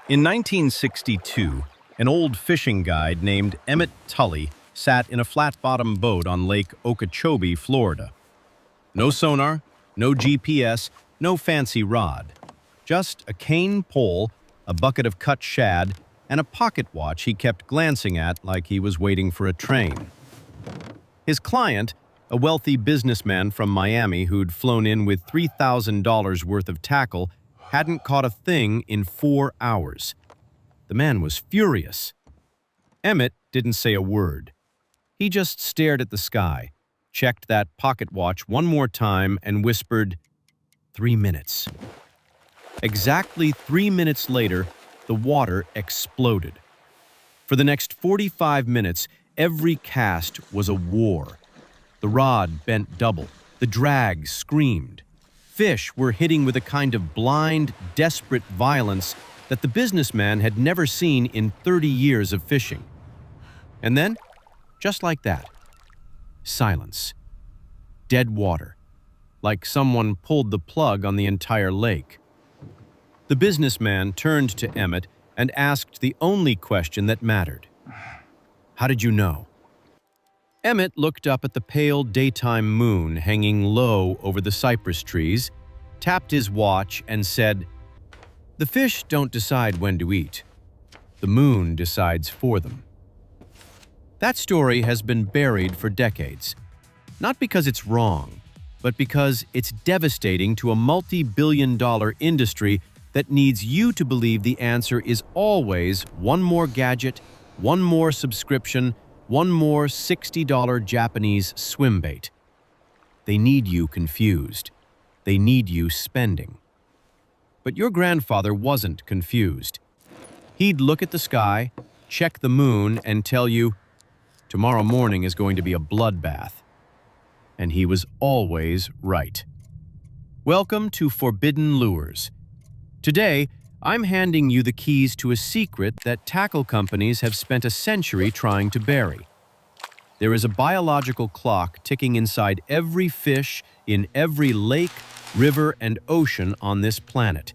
In 1962, an old fishing guide named Emmett Tully sat in a flat-bottom boat on Lake Okeechobee, Florida. No sonar, no GPS, no fancy rod. Just a cane pole, a bucket of cut shad, and a pocket watch he kept glancing at like he was waiting for a train. His client, a wealthy businessman from Miami who'd flown in with $3,000 worth of tackle, hadn't caught a thing in 4 hours. The man was furious. Emmett didn't say a word. He just stared at the sky, checked that pocket watch one more time, and whispered, 3 minutes. Exactly 3 minutes later, the water exploded. For the next 45 minutes, every cast was a war. The rod bent double. The drag screamed. Fish were hitting with a kind of blind, desperate violence that the businessman had never seen in 30 years of fishing. And then, just like that, silence. Dead water, like someone pulled the plug on the entire lake. The businessman turned to Emmett and asked the only question that mattered. How did you know? Emmett looked up at the pale daytime moon hanging low over the cypress trees, tapped his watch, and said, "The fish don't decide when to eat. The moon decides for them." That story has been buried for decades, not because it's wrong, but because it's devastating to a multi-billion-dollar industry that needs you to believe the answer is always one more gadget, one more subscription, one more $60 Japanese swim bait. They need you confused. They need you spending. But your grandfather wasn't confused. He'd look at the sky, check the moon, and tell you, tomorrow morning is going to be a bloodbath. And he was always right. Welcome to Forbidden Lures. Today, I'm handing you the keys to a secret that tackle companies have spent a century trying to bury. There is a biological clock ticking inside every fish in every lake, river, and ocean on this planet.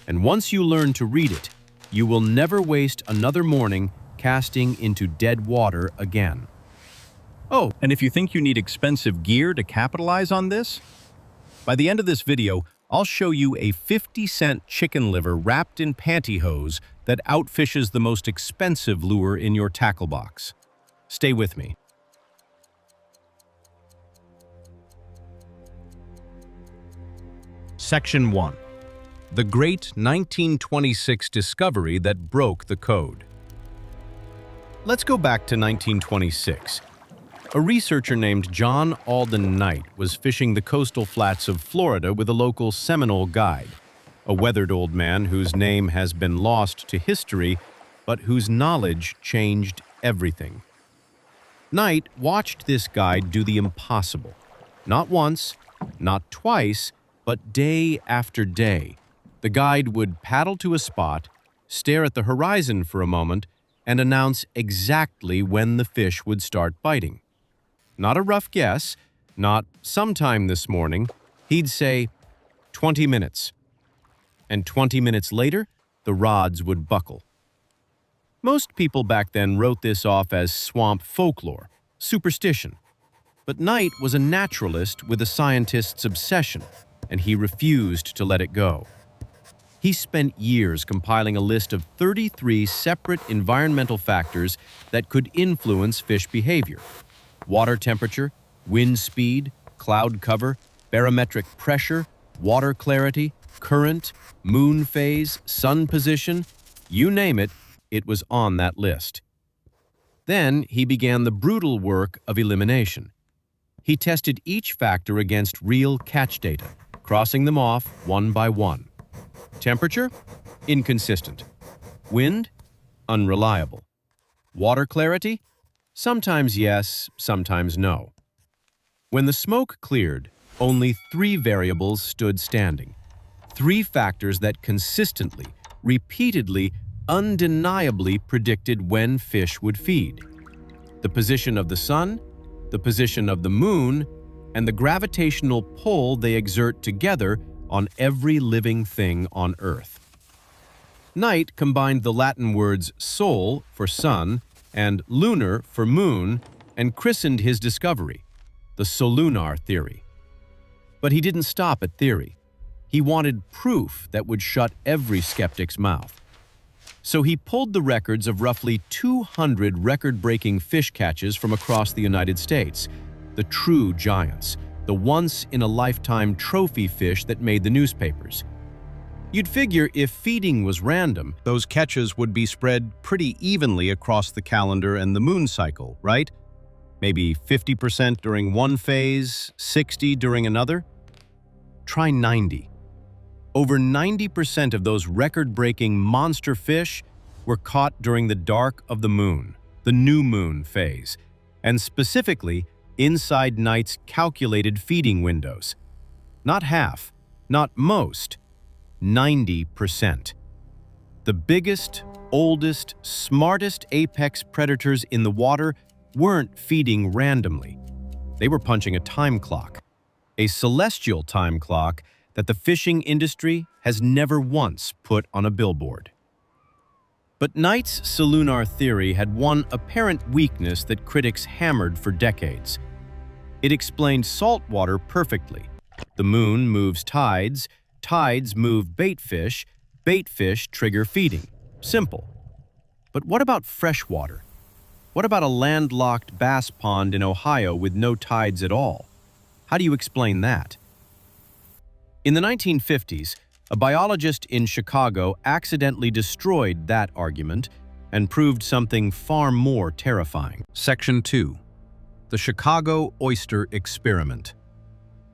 And once you learn to read it, you will never waste another morning casting into dead water again. Oh, and if you think you need expensive gear to capitalize on this, by the end of this video, I'll show you a 50-cent chicken liver wrapped in pantyhose that outfishes the most expensive lure in your tackle box. Stay with me. Section 1. The Great 1926 Discovery that Broke the Code. Let's go back to 1926. A researcher named John Alden Knight was fishing the coastal flats of Florida with a local Seminole guide, a weathered old man whose name has been lost to history, but whose knowledge changed everything. Knight watched this guide do the impossible. Not once, not twice, but day after day. The guide would paddle to a spot, stare at the horizon for a moment, and announce exactly when the fish would start biting. Not a rough guess, not sometime this morning. He'd say, 20 minutes. And 20 minutes later, the rods would buckle. Most people back then wrote this off as swamp folklore, superstition. But Knight was a naturalist with a scientist's obsession, and he refused to let it go. He spent years compiling a list of 33 separate environmental factors that could influence fish behavior. Water temperature, wind speed, cloud cover, barometric pressure, water clarity, current, moon phase, sun position, you name it, it was on that list. Then he began the brutal work of elimination. He tested each factor against real catch data, crossing them off one by one. Temperature? Inconsistent. Wind? Unreliable. Water clarity? Sometimes yes, sometimes no. When the smoke cleared, only 3 variables stood standing. 3 factors that consistently, repeatedly, undeniably predicted when fish would feed. The position of the sun, the position of the moon, and the gravitational pull they exert together on every living thing on Earth. Knight combined the Latin words sol for sun and lunar for moon and christened his discovery the Solunar Theory. But he didn't stop at theory. He wanted proof that would shut every skeptic's mouth. So he pulled the records of roughly 200 record-breaking fish catches from across the United States, the true giants, the once-in-a-lifetime trophy fish that made the newspapers. You'd figure if feeding was random, those catches would be spread pretty evenly across the calendar and the moon cycle, right? Maybe 50% during one phase, 60% during another? Try 90. Over 90% of those record-breaking monster fish were caught during the dark of the moon, the new moon phase, and specifically inside Knight's calculated feeding windows. Not half, not most, 90%. The biggest, oldest, smartest apex predators in the water weren't feeding randomly. They were punching a time clock, a celestial time clock that the fishing industry has never once put on a billboard. But Knight's Solunar Theory had one apparent weakness that critics hammered for decades. It explained saltwater perfectly. The moon moves tides, tides move bait fish trigger feeding. Simple. But what about freshwater? What about a landlocked bass pond in Ohio with no tides at all? How do you explain that? In the 1950s, a biologist in Chicago accidentally destroyed that argument and proved something far more terrifying. Section 2. The Chicago Oyster Experiment.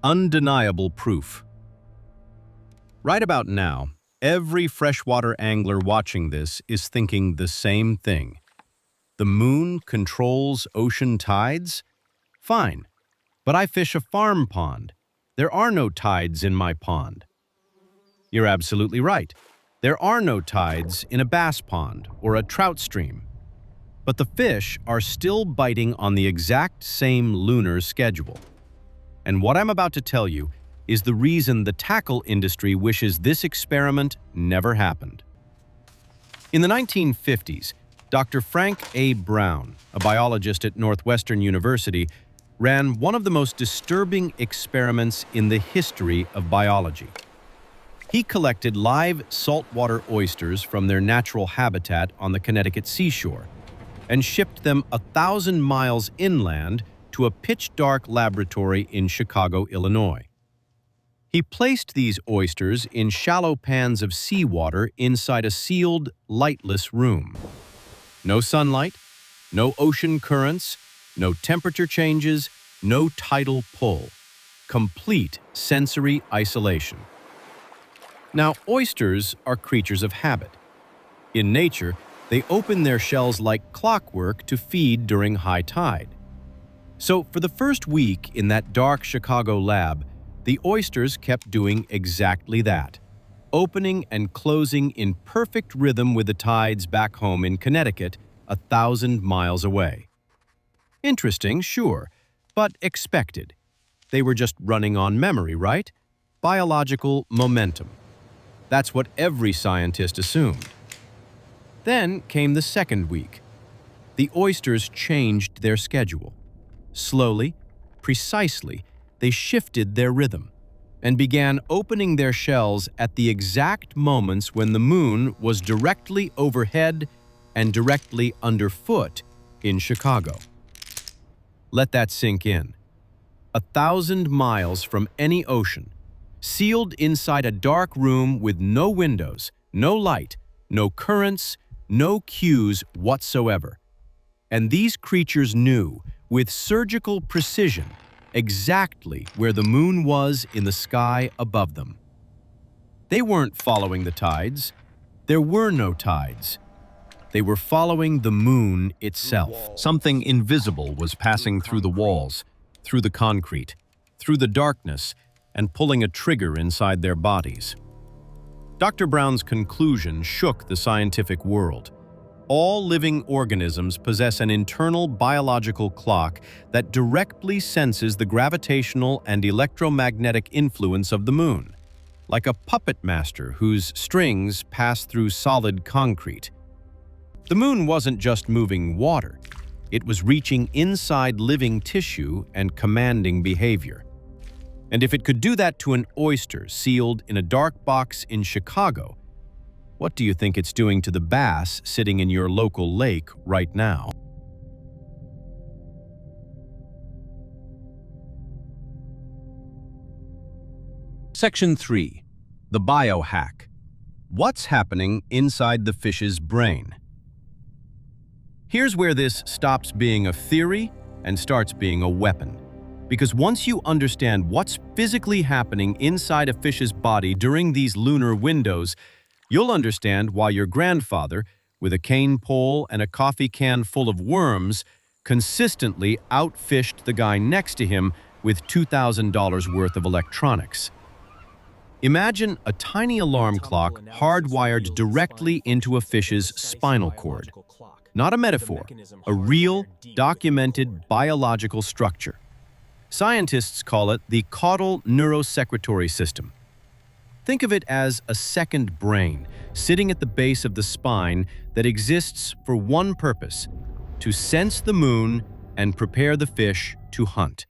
Undeniable proof. Right about now, every freshwater angler watching this is thinking the same thing. The moon controls ocean tides? Fine, but I fish a farm pond. There are no tides in my pond. You're absolutely right. There are no tides in a bass pond or a trout stream. But the fish are still biting on the exact same lunar schedule. And what I'm about to tell you is the reason the tackle industry wishes this experiment never happened. In the 1950s, Dr. Frank A. Brown, a biologist at Northwestern University, ran one of the most disturbing experiments in the history of biology. He collected live saltwater oysters from their natural habitat on the Connecticut seashore and shipped them 1,000 miles inland to a pitch-dark laboratory in Chicago, Illinois. He placed these oysters in shallow pans of seawater inside a sealed, lightless room. No sunlight, no ocean currents, no temperature changes, no tidal pull. Complete sensory isolation. Now, oysters are creatures of habit. In nature, they open their shells like clockwork to feed during high tide. So, for the first week in that dark Chicago lab, the oysters kept doing exactly that, opening and closing in perfect rhythm with the tides back home in Connecticut, 1,000 miles away. Interesting, sure, but expected. They were just running on memory, right? Biological momentum. That's what every scientist assumed. Then came the second week. The oysters changed their schedule. Slowly, precisely, they shifted their rhythm and began opening their shells at the exact moments when the moon was directly overhead and directly underfoot in Chicago. Let that sink in. 1,000 miles from any ocean, sealed inside a dark room with no windows, no light, no currents, no cues whatsoever. And these creatures knew, with surgical precision, exactly where the moon was in the sky above them. They weren't following the tides. There were no tides. They were following the moon itself. Something invisible was passing through the walls, through the concrete, through the darkness, and pulling a trigger inside their bodies. Dr. Brown's conclusion shook the scientific world. All living organisms possess an internal biological clock that directly senses the gravitational and electromagnetic influence of the moon. like a puppet master whose strings pass through solid concrete. The moon wasn't just moving water. It was reaching inside living tissue and commanding behavior. And if it could do that to an oyster sealed in a dark box in Chicago, what do you think it's doing to the bass sitting in your local lake right now? Section 3. The Biohack. What's happening inside the fish's brain? Here's where this stops being a theory and starts being a weapon. Because once you understand what's physically happening inside a fish's body during these lunar windows, you'll understand why your grandfather, with a cane pole and a coffee can full of worms, consistently outfished the guy next to him with $2,000 worth of electronics. Imagine a tiny alarm clock hardwired directly into a fish's spinal cord. Not a metaphor, a real, documented biological structure. Scientists call it the caudal neurosecretory system. Think of it as a second brain sitting at the base of the spine that exists for one purpose: to sense the moon and prepare the fish to hunt.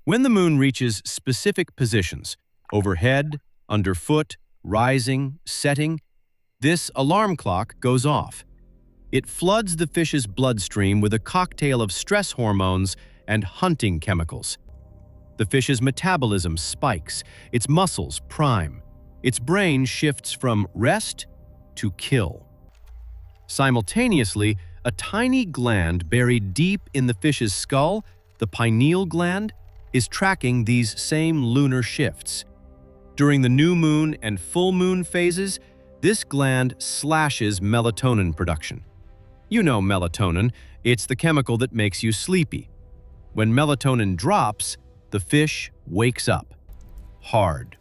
When the moon reaches specific positions, overhead, underfoot, rising, setting, this alarm clock goes off. It floods the fish's bloodstream with a cocktail of stress hormones and hunting chemicals. The fish's metabolism spikes, its muscles prime, its brain shifts from rest to kill. Simultaneously, a tiny gland buried deep in the fish's skull, the pineal gland, is tracking these same lunar shifts. During the new moon and full moon phases, this gland slashes melatonin production. You know melatonin, it's the chemical that makes you sleepy. When melatonin drops, the fish wakes up, hard.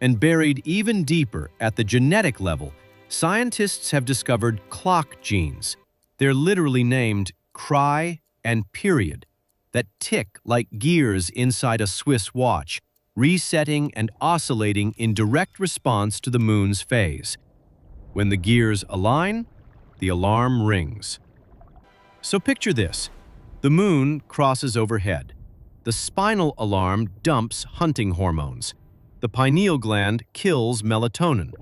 And buried even deeper at the genetic level, scientists have discovered clock genes. They're literally named cry and period, that tick like gears inside a Swiss watch, resetting and oscillating in direct response to the moon's phase. When the gears align, the alarm rings. So picture this. The moon crosses overhead. The spinal alarm dumps hunting hormones. The pineal gland kills melatonin.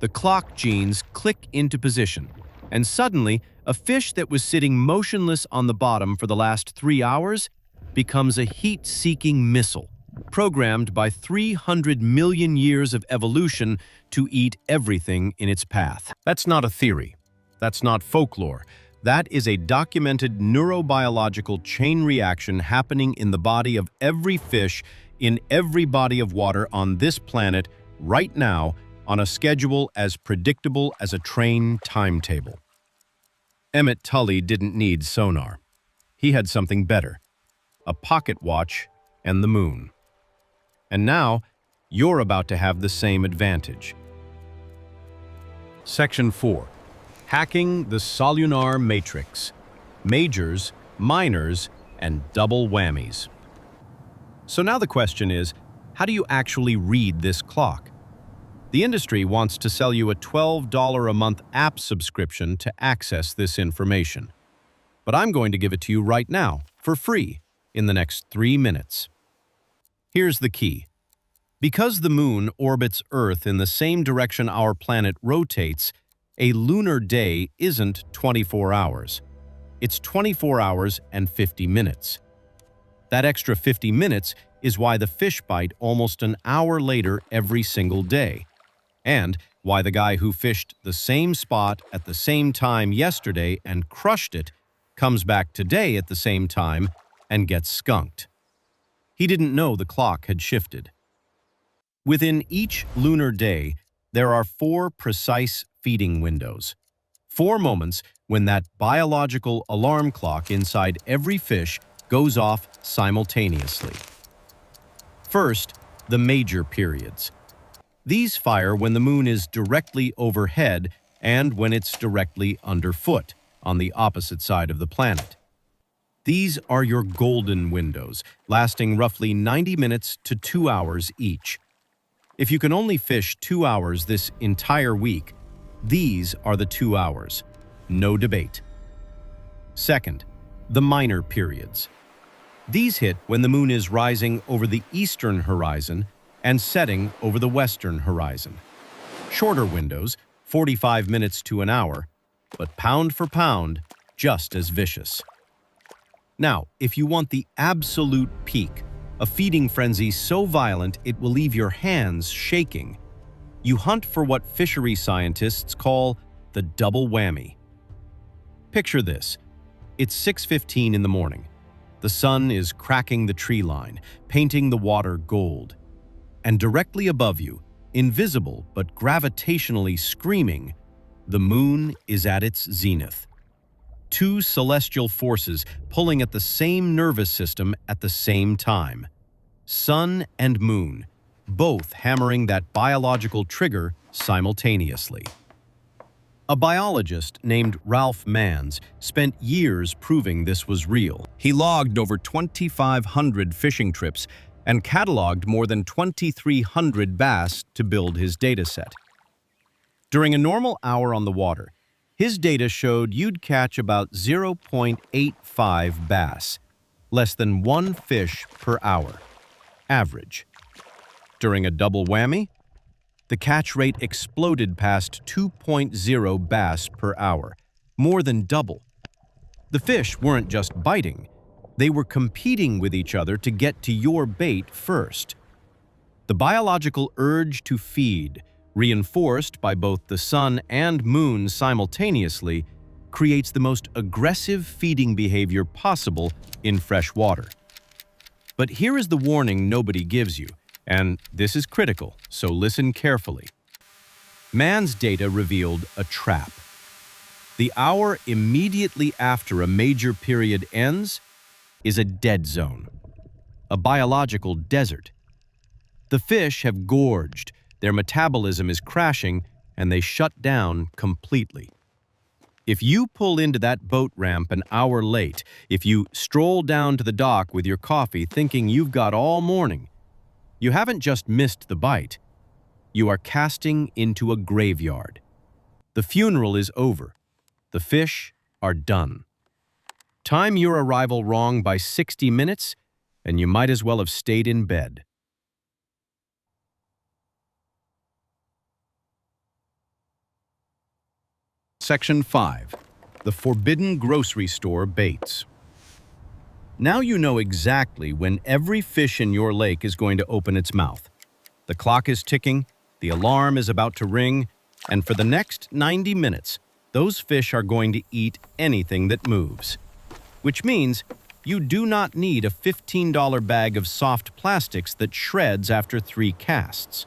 The clock genes click into position. And suddenly, a fish that was sitting motionless on the bottom for the last 3 hours becomes a heat-seeking missile, programmed by 300 million years of evolution to eat everything in its path. That's not a theory. That's not folklore. That is a documented neurobiological chain reaction happening in the body of every fish in every body of water on this planet right now on a schedule as predictable as a train timetable. Emmett Tully didn't need sonar. He had something better: a pocket watch and the moon. And now, you're about to have the same advantage. Section 4. Hacking the Solunar Matrix. Majors, minors, and double whammies. So now the question is, how do you actually read this clock? The industry wants to sell you a $12 a month app subscription to access this information. But I'm going to give it to you right now, for free, in the next 3 minutes. Here's the key. Because the moon orbits Earth in the same direction our planet rotates, a lunar day isn't 24 hours. It's 24 hours and 50 minutes. That extra 50 minutes is why the fish bite almost an hour later every single day, and why the guy who fished the same spot at the same time yesterday and crushed it comes back today at the same time and gets skunked. He didn't know the clock had shifted. Within each lunar day, there are 4 precise feeding windows. 4 moments when that biological alarm clock inside every fish goes off simultaneously. First, the major periods. These fire when the moon is directly overhead and when it's directly underfoot, on the opposite side of the planet. These are your golden windows, lasting roughly 90 minutes to 2 hours each. If you can only fish 2 hours this entire week, these are the 2 hours. No debate. Second, the minor periods. These hit when the moon is rising over the eastern horizon and setting over the western horizon. Shorter windows, 45 minutes to an hour, but pound for pound, just as vicious. Now, if you want the absolute peak, a feeding frenzy so violent it will leave your hands shaking, you hunt for what fishery scientists call the double whammy. Picture this. It's 6:15 in the morning. The sun is cracking the tree line, painting the water gold. And directly above you, invisible but gravitationally screaming, the moon is at its zenith. Two celestial forces pulling at the same nervous system at the same time. Sun and moon, both hammering that biological trigger simultaneously. A biologist named Ralph Manns spent years proving this was real. He logged over 2,500 fishing trips and cataloged more than 2,300 bass to build his dataset. During a normal hour on the water, his data showed you'd catch about 0.85 bass, less than 1 fish per hour, average. During a double whammy, the catch rate exploded past 2.0 bass per hour, more than double. The fish weren't just biting, they were competing with each other to get to your bait first. The biological urge to feed, reinforced by both the sun and moon simultaneously, creates the most aggressive feeding behavior possible in fresh water. But here is the warning nobody gives you, and this is critical, so listen carefully. Mann's data revealed a trap. The hour immediately after a major period ends is a dead zone, a biological desert. The fish have gorged, their metabolism is crashing, and they shut down completely. If you pull into that boat ramp an hour late, if you stroll down to the dock with your coffee thinking you've got all morning, you haven't just missed the bite. You are casting into a graveyard. The funeral is over. The fish are done. Time your arrival wrong by 60 minutes, and you might as well have stayed in bed. Section 5. The Forbidden Grocery Store Baits. Now you know exactly when every fish in your lake is going to open its mouth. The clock is ticking, the alarm is about to ring, and for the next 90 minutes, those fish are going to eat anything that moves. Which means you do not need a $15 bag of soft plastics that shreds after 3 casts.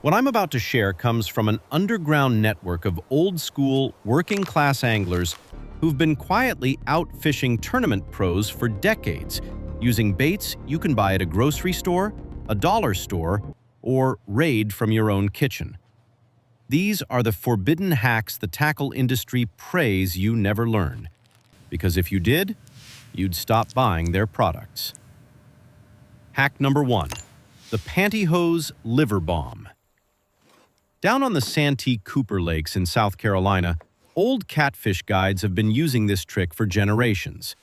What I'm about to share comes from an underground network of old-school, working-class anglers who've been quietly out-fishing tournament pros for decades, using baits you can buy at a grocery store, a dollar store, or raid from your own kitchen. These are the forbidden hacks the tackle industry prays you never learn, because if you did, you'd stop buying their products. Hack number 1. The Pantyhose Liver Bomb. Down on the Santee Cooper Lakes in South Carolina, old catfish guides have been using this trick for generations.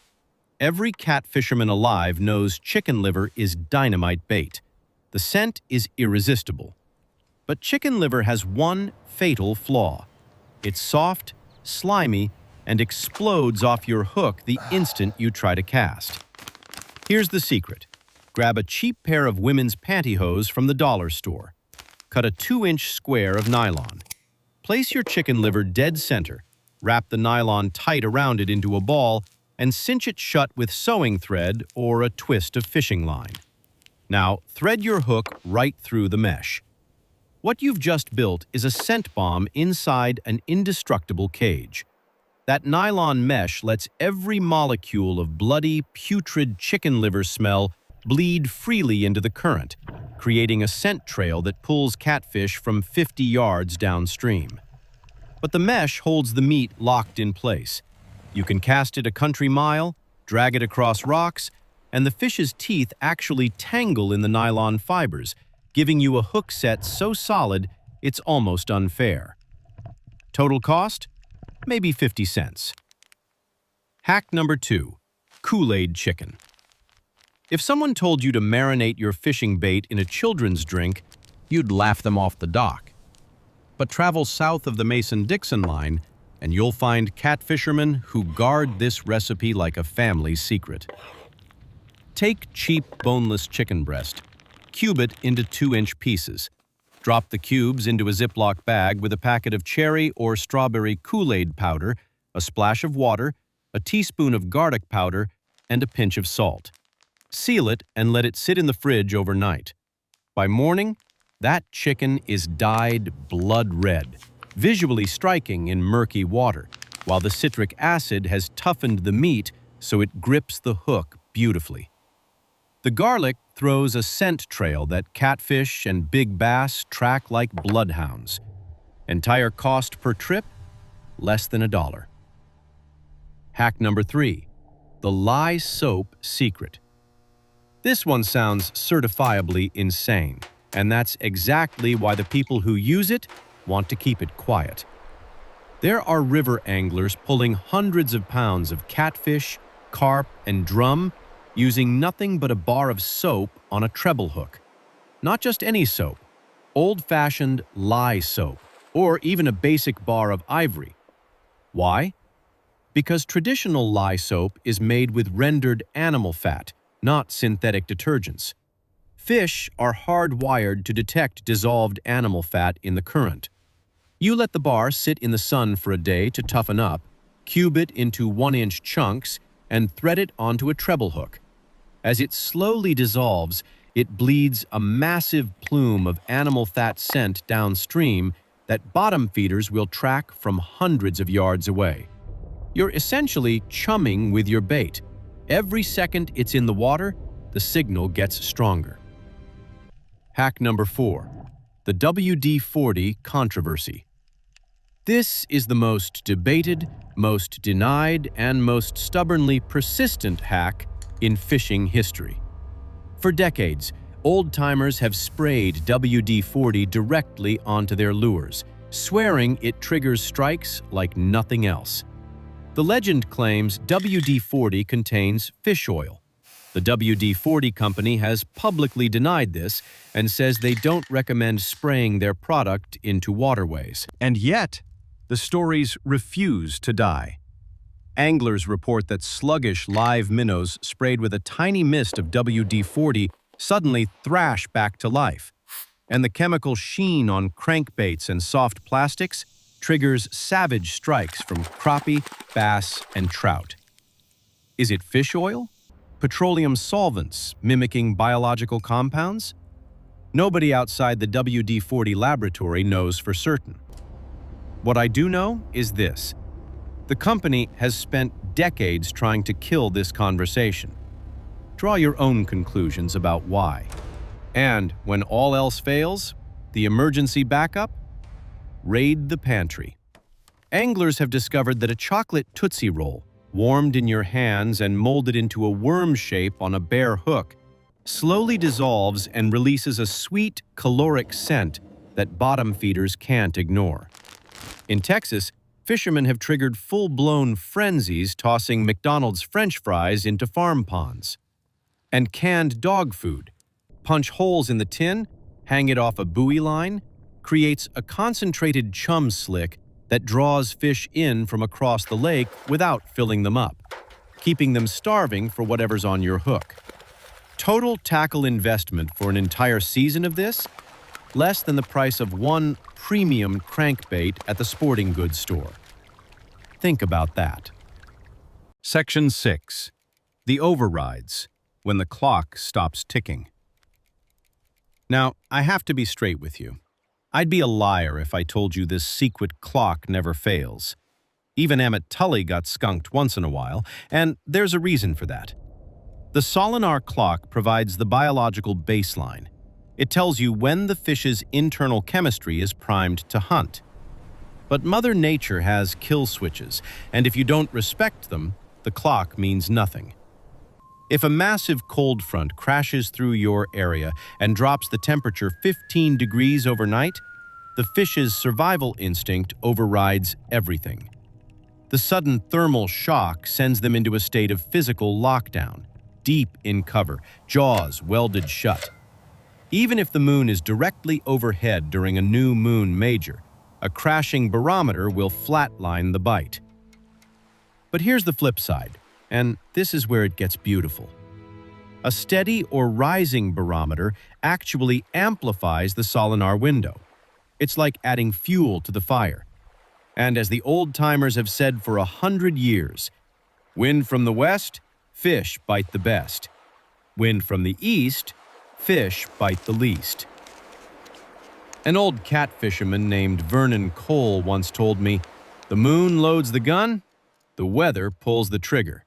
Every catfisherman alive knows chicken liver is dynamite bait. The scent is irresistible. But chicken liver has one fatal flaw. It's soft, slimy, and explodes off your hook the instant you try to cast. Here's the secret. Grab a cheap pair of women's pantyhose from the dollar store. Cut a 2-inch square of nylon. Place your chicken liver dead center, wrap the nylon tight around it into a ball, and cinch it shut with sewing thread or a twist of fishing line. Now, thread your hook right through the mesh. What you've just built is a scent bomb inside an indestructible cage. That nylon mesh lets every molecule of bloody, putrid chicken liver smell bleed freely into the current, creating a scent trail that pulls catfish from 50 yards downstream. But the mesh holds the meat locked in place. You can cast it a country mile, drag it across rocks, and the fish's teeth actually tangle in the nylon fibers, giving you a hook set so solid it's almost unfair. Total cost? Maybe 50 cents. Hack number 2. Kool-Aid chicken. If someone told you to marinate your fishing bait in a children's drink, you'd laugh them off the dock. But travel south of the Mason-Dixon line, and you'll find catfishermen who guard this recipe like a family secret. Take cheap boneless chicken breast, cube it into 2-inch pieces. Drop the cubes into a Ziploc bag with a packet of cherry or strawberry Kool-Aid powder, a splash of water, a teaspoon of garlic powder, and a pinch of salt. Seal it and let it sit in the fridge overnight. By morning, that chicken is dyed blood red, visually striking in murky water, while the citric acid has toughened the meat so it grips the hook beautifully. The garlic throws a scent trail that catfish and big bass track like bloodhounds. Entire cost per trip? Less than $1. Hack number 3. The lye soap secret. This one sounds certifiably insane, and that's exactly why the people who use it want to keep it quiet. There are river anglers pulling hundreds of pounds of catfish, carp, and drum using nothing but a bar of soap on a treble hook. Not just any soap, old-fashioned lye soap, or even a basic bar of ivory. Why? Because traditional lye soap is made with rendered animal fat, not synthetic detergents. Fish are hardwired to detect dissolved animal fat in the current. You let the bar sit in the sun for a day to toughen up, cube it into 1-inch chunks, and thread it onto a treble hook. As it slowly dissolves, it bleeds a massive plume of animal fat scent downstream that bottom feeders will track from hundreds of yards away. You're essentially chumming with your bait. Every second it's in the water, the signal gets stronger. Hack number 4. The WD-40 controversy. This is the most debated, most denied, and most stubbornly persistent hack in fishing history. For decades, old-timers have sprayed WD-40 directly onto their lures, swearing it triggers strikes like nothing else. The legend claims WD-40 contains fish oil. The WD-40 company has publicly denied this and says they don't recommend spraying their product into waterways. And yet, the stories refuse to die. Anglers report that sluggish live minnows sprayed with a tiny mist of WD-40 suddenly thrash back to life, and the chemical sheen on crankbaits and soft plastics triggers savage strikes from crappie, bass, and trout. Is it fish oil? Petroleum solvents mimicking biological compounds? Nobody outside the WD-40 laboratory knows for certain. What I do know is this. The company has spent decades trying to kill this conversation. Draw your own conclusions about why. And when all else fails, the emergency backup? Raid the pantry. Anglers have discovered that a chocolate Tootsie Roll, warmed in your hands and molded into a worm shape on a bare hook, slowly dissolves and releases a sweet, caloric scent that bottom feeders can't ignore. In Texas, fishermen have triggered full-blown frenzies tossing McDonald's French fries into farm ponds. And canned dog food. Punch holes in the tin, hang it off a buoy line, creates a concentrated chum slick that draws fish in from across the lake without filling them up, keeping them starving for whatever's on your hook. Total tackle investment for an entire season of this? Less than the price of one premium crankbait at the sporting goods store. Think about that. Section 6. The overrides, when the clock stops ticking. Now, I have to be straight with you. I'd be a liar if I told you this secret clock never fails. Even Emmett Tully got skunked once in a while, and there's a reason for that. The Solunar clock provides the biological baseline. It tells you when the fish's internal chemistry is primed to hunt. But Mother Nature has kill switches, and if you don't respect them, the clock means nothing. If a massive cold front crashes through your area and drops the temperature 15 degrees overnight, the fish's survival instinct overrides everything. The sudden thermal shock sends them into a state of physical lockdown, deep in cover, jaws welded shut. Even if the moon is directly overhead during a new moon major, a crashing barometer will flatline the bite. But here's the flip side, and this is where it gets beautiful. A steady or rising barometer actually amplifies the Solunar window. It's like adding fuel to the fire. And as the old-timers have said for 100 years, wind from the west, fish bite the best. Wind from the east, fish bite the least. An old catfisherman named Vernon Cole once told me, "The moon loads the gun, the weather pulls the trigger."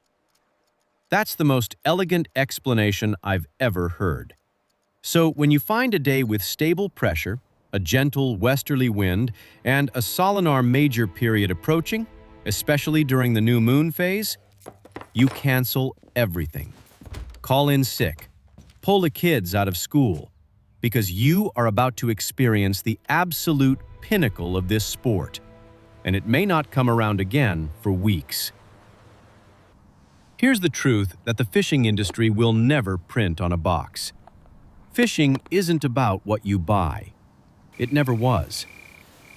That's the most elegant explanation I've ever heard. So when you find a day with stable pressure, a gentle westerly wind, and a Solunar major period approaching, especially during the new moon phase, you cancel everything. Call in sick. Pull the kids out of school, because you are about to experience the absolute pinnacle of this sport, and it may not come around again for weeks. Here's the truth that the fishing industry will never print on a box. Fishing isn't about what you buy. It never was.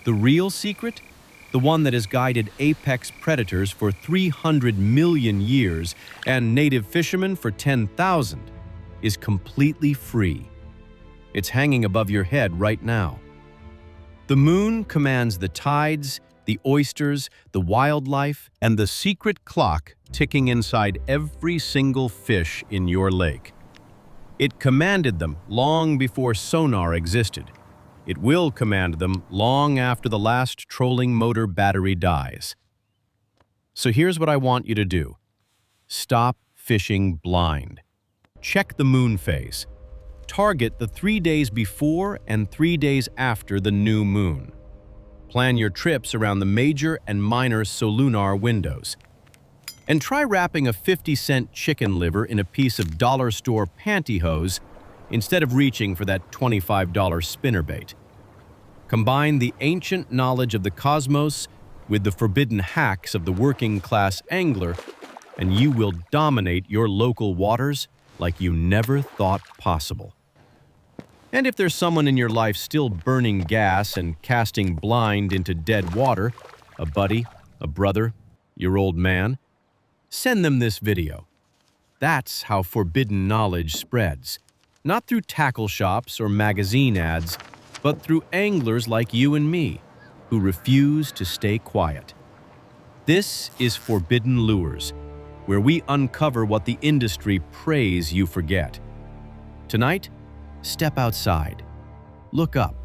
The real secret, the one that has guided apex predators for 300 million years and native fishermen for 10,000, is completely free. It's hanging above your head right now. The moon commands the tides, the oysters, the wildlife, and the secret clock ticking inside every single fish in your lake. It commanded them long before sonar existed. It will command them long after the last trolling motor battery dies. So here's what I want you to do. Stop fishing blind. Check the moon phase. Target the 3 days before and 3 days after the new moon. Plan your trips around the major and minor Solunar windows. And try wrapping a 50-cent chicken liver in a piece of dollar store pantyhose instead of reaching for that $25 spinnerbait. Combine the ancient knowledge of the cosmos with the forbidden hacks of the working-class angler, and you will dominate your local waters like you never thought possible. And if there's someone in your life still burning gas and casting blind into dead water, a buddy, a brother, your old man, send them this video. That's how forbidden knowledge spreads. Not through tackle shops or magazine ads, but through anglers like you and me, who refuse to stay quiet. This is Forbidden Lures, where we uncover what the industry prays you forget. Tonight, step outside. Look up.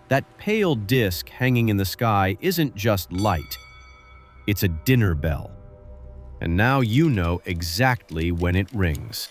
That pale disc hanging in the sky isn't just light. It's a dinner bell. And now you know exactly when it rings.